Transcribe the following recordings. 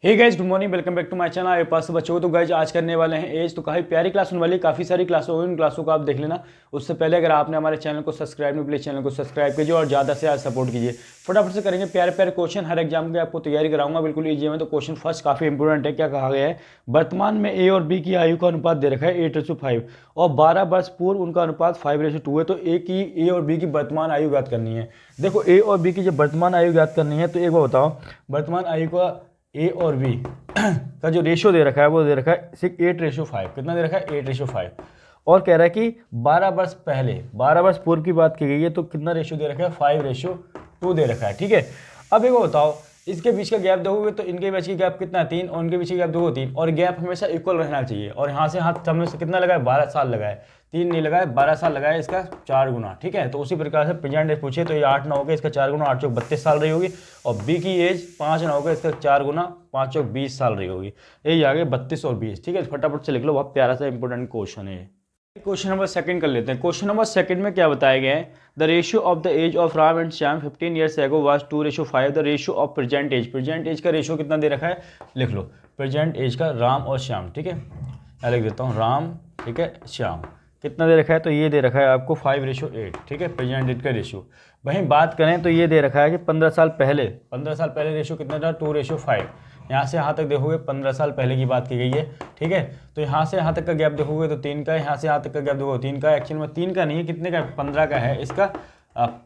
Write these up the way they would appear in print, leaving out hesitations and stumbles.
Hey guys, good morning, welcome back to my channel. आपके पास बच्चों तो गाइस आज करने वाले हैं एज। तो काफ़ी प्यारी क्लास होने वाली है, काफ़ी सारी क्लास होगी, उन क्लासों को आप देख लेना। उससे पहले अगर आपने हमारे चैनल को सब्सक्राइब नहीं, प्लीज चैनल को सब्सक्राइब कीजिए और ज़्यादा से ज़्यादा सपोर्ट कीजिए। फटाफट से करेंगे प्यारे प्यारे क्वेश्चन। हर एग्जाम की आपको तैयारी कराऊंगा बिल्कुल ईजी में। तो क्वेश्चन फर्स्ट काफ़ी इंपॉर्टेंट है। क्या कहा गया है? वर्तमान में ए और बी की आयु का अनुपात दे रखा है 8:5 और 12 वर्ष पूर्व उनका अनुपात 5:2 है। तो ए और बी की वर्तमान आयु ज्ञात करनी है। देखो, ए और बी की जब वर्तमान आयु ज्ञात करनी है तो एक बार बताओ, वर्तमान आयु का ए और बी का जो रेशियो दे रखा है वो दे रखा है 8:5। कितना दे रखा है? 8:5। और कह रहा है कि 12 वर्ष पहले, 12 वर्ष पूर्व की बात की गई है, तो कितना रेशियो दे रखा है? 5:2 दे रखा है। ठीक है, अब एक बताओ, इसके बीच का गैप देखोगे तो इनके बीच की गैप कितना है? 3, और इनके बीच की गैप देखो 3, और गैप हमेशा इक्वल रहना चाहिए। और यहाँ से हाथ हमने से कितना लगाया? 12 साल लगाए, 3 नहीं लगाए, 12 साल लगाए, इसका 4 गुना। ठीक है, तो उसी प्रकार से प्रेजेंट एज पूछे तो ये 8 ना होगा, इसका 4 गुना, 8 चौक 32 साल रही होगी। और बी की एज 5 ना होगा, इसका 4 गुना, 5 चौक 20 साल रही होगी। यही आ गए 32 और 20। ठीक है, फटाफट से लिख लो, बहुत प्यारा सा इंपॉर्टेंट क्वेश्चन है। क्वेश्चन नंबर सेकंड कर लेते हैं। क्वेश्चन नंबर सेकंड में क्या बताया गया है? The ratio of the age of Ram and Shyam 15 years ago was 2:5। The ratio of present age, present age का रेशियो कितना दे रखा है? लिख लो, प्रेजेंट एज का राम और श्याम। ठीक है, मैं लिख देता हूँ राम, ठीक है, श्याम कितना दे रखा है? तो ये दे रखा है आपको 5:8। ठीक है, प्रेजेंट एज का रेशियो। वहीं बात करें तो ये दे रखा है कि 15 साल पहले रेशियो कितना था? 2:5। यहाँ से यहाँ तक देखोगे 15 साल पहले की बात की गई है। ठीक है, तो यहाँ से यहाँ तक का गैप देखोगे तो 3 का है, यहाँ से यहाँ तक का गैप देखोगे 3 का है। एक्चुअल में 3 का नहीं है, कितने का? 15 का है, इसका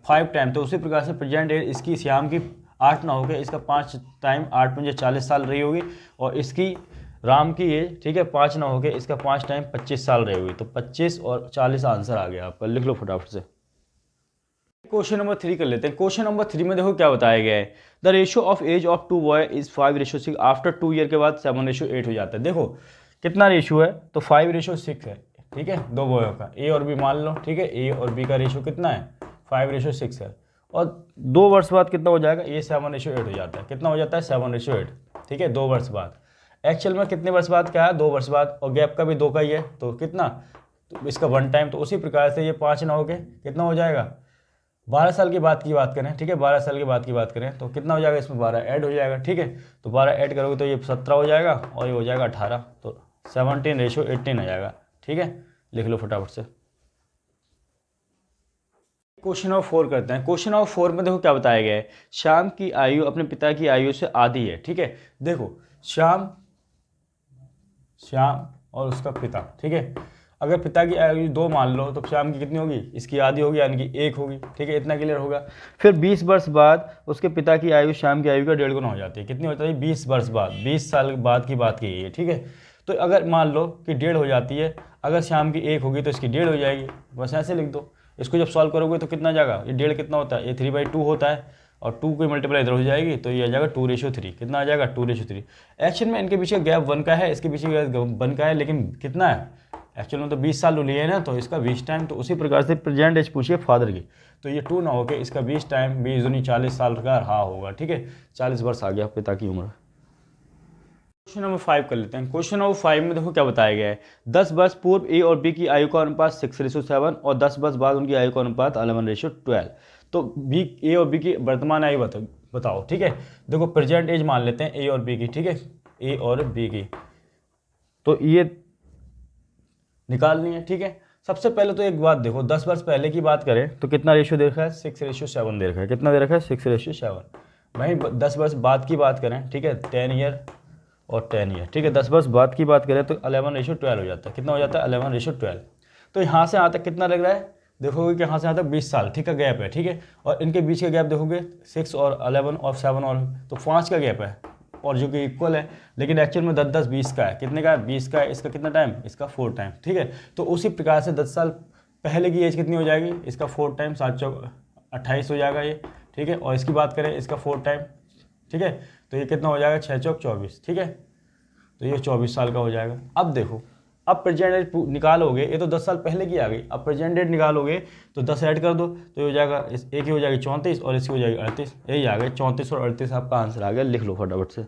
5 टाइम। तो उसी प्रकार से प्रेजेंट एज इसकी श्याम की 8 ना होकर इसका 5 टाइम, 8 पंजे 40 साल रही होगी। और इसकी राम की एज, ठीक है, 5 ना होकर इसका 5 टाइम 25 साल रही होगी। तो 25 और 40 आंसर आ गया आपका। लिख लो फटाफट से। क्वेश्चन नंबर 3 कर लेते हैं। क्वेश्चन नंबर 3 में देखो क्या बताया गया है। The ratio of age of 2 boy is 5:6। After 2 year के बाद 7:8 हो जाता है। देखो कितना रेशियो है? तो 5:6 है। ठीक है, 2 बॉयों का, ए और बी मान लो। ठीक है, ए और बी का रेशियो कितना है? 5:6 है। और 2 वर्ष बाद कितना हो जाएगा? ये 7:8 हो जाता है। कितना हो जाता है? 7:8। ठीक है, 2 वर्ष बाद। एक्चुअल में कितने वर्ष बाद क्या है? 2 वर्ष बाद, और गैप का भी 2 का ही है, तो कितना? तो इसका 1 टाइम। तो उसी प्रकार से ये 5 ना होके कितना हो जाएगा? 12 साल की बात करें। ठीक है, 12 साल की बात करें तो कितना हो जाएगा? इसमें 12 ऐड हो जाएगा। ठीक है, तो 12 ऐड करोगे तो ये 17 हो जाएगा, और ये हो जाएगा 18। तो 17:18 आ जाएगा। ठीक है, लिख लो फटाफट से। क्वेश्चन नंबर 4 करते हैं। क्वेश्चन नंबर 4 में देखो क्या बताया गया है। श्याम की आयु अपने पिता की आयु से आधी है। ठीक है, देखो श्याम और उसका पिता। ठीक है, अगर पिता की आयु 2 मान लो तो श्याम की कितनी होगी? इसकी आधी होगी, यानी कि 1 होगी। ठीक है, इतना क्लियर होगा। फिर 20 वर्ष बाद उसके पिता की आयु श्याम की आयु का 1.5 गुना हो जाती है। कितनी हो जाती है? 20 वर्ष बाद, 20 साल बाद की बात की गई है। ठीक है, तो अगर मान लो कि 1.5 हो जाती है, अगर श्याम की 1 होगी तो इसकी 1.5 हो जाएगी। बस ऐसे लिख दो। इसको जब सॉल्व करोगे तो कितना जाएगा? ये 1.5 कितना होता है? ये 3/2 होता है, और 2 की मल्टीप्लाई इधर हो जाएगी, तो ये आ जाएगा 2:3। कितना आ जाएगा? 2:3। एक्चुअल में इनके पीछे गैप 1 का है, इसके पीछे गैप 1 का है, लेकिन कितना है? एक्चुअल में तो 20 साल लिए है ना, तो इसका 20 टाइम। तो उसी प्रकार से प्रेजेंट एज पूछिए फादर की, तो ये 2 ना होकर इसका 20 टाइम, 20 दूनी 40 साल का रहा होगा। ठीक है, 40 वर्ष आ गया पिता की उम्र। क्वेश्चन नंबर 5 कर लेते हैं। क्वेश्चन नंबर 5 में देखो क्या बताया गया है। 10 वर्ष पूर्व ए और बी की आयु का अनुपात 6:7 और 10 वर्ष बाद उनकी आयु का अनुपात 11:12। तो बी, ए और बी की वर्तमान आयु बताओ। ठीक है, देखो प्रेजेंट एज मान लेते हैं ए और बी की। ठीक है, ए और बी की तो ये निकालनी है। ठीक है, सबसे पहले तो एक बात देखो, 10 वर्ष पहले की बात करें तो कितना रेशियो दे रखा है? 6:7 दे रखा है। कितना दे रखा है? 6:7। वहीं 10 वर्ष बाद की बात करें, ठीक है, 10 ईयर और 10 ईयर। ठीक है, 10 वर्ष बाद की बात करें तो 11:12 हो जाता है। कितना हो जाता है? 11:12। तो यहाँ से यहाँ तक कितना लग रहा है? देखोगे कि यहाँ से यहाँ तक 20 साल, ठीक है, गैप है। ठीक है, और इनके बीच का गैप देखोगे 6 और 11 और 7 और, तो 5 का गैप है, और जो कि इक्वल है। लेकिन एक्चुअल में 10-10 20 का है। कितने का है? 20 का है। इसका कितना टाइम? इसका 4 टाइम। ठीक है, तो उसी प्रकार से 10 साल पहले की एज कितनी हो जाएगी? इसका 4 टाइम, 7 चौक 28 हो जाएगा ये। ठीक है, और इसकी बात करें इसका 4 टाइम। ठीक है, तो ये कितना हो जाएगा? 6 चौक 24। ठीक है, तो ये 24 साल का हो जाएगा। अब देखो, अब प्रेजेंट एज निकालोगे, ये तो 10 साल पहले की आ गई। अब प्रेजेंट एज निकालोगे तो 10 ऐड कर दो तो ये हो जाएगा, एक ही हो जाएगी 34 और इसकी हो जाएगी 38। यही आ गए 34 और 38 आपका आंसर आ गया। लिख लो फटाफट से।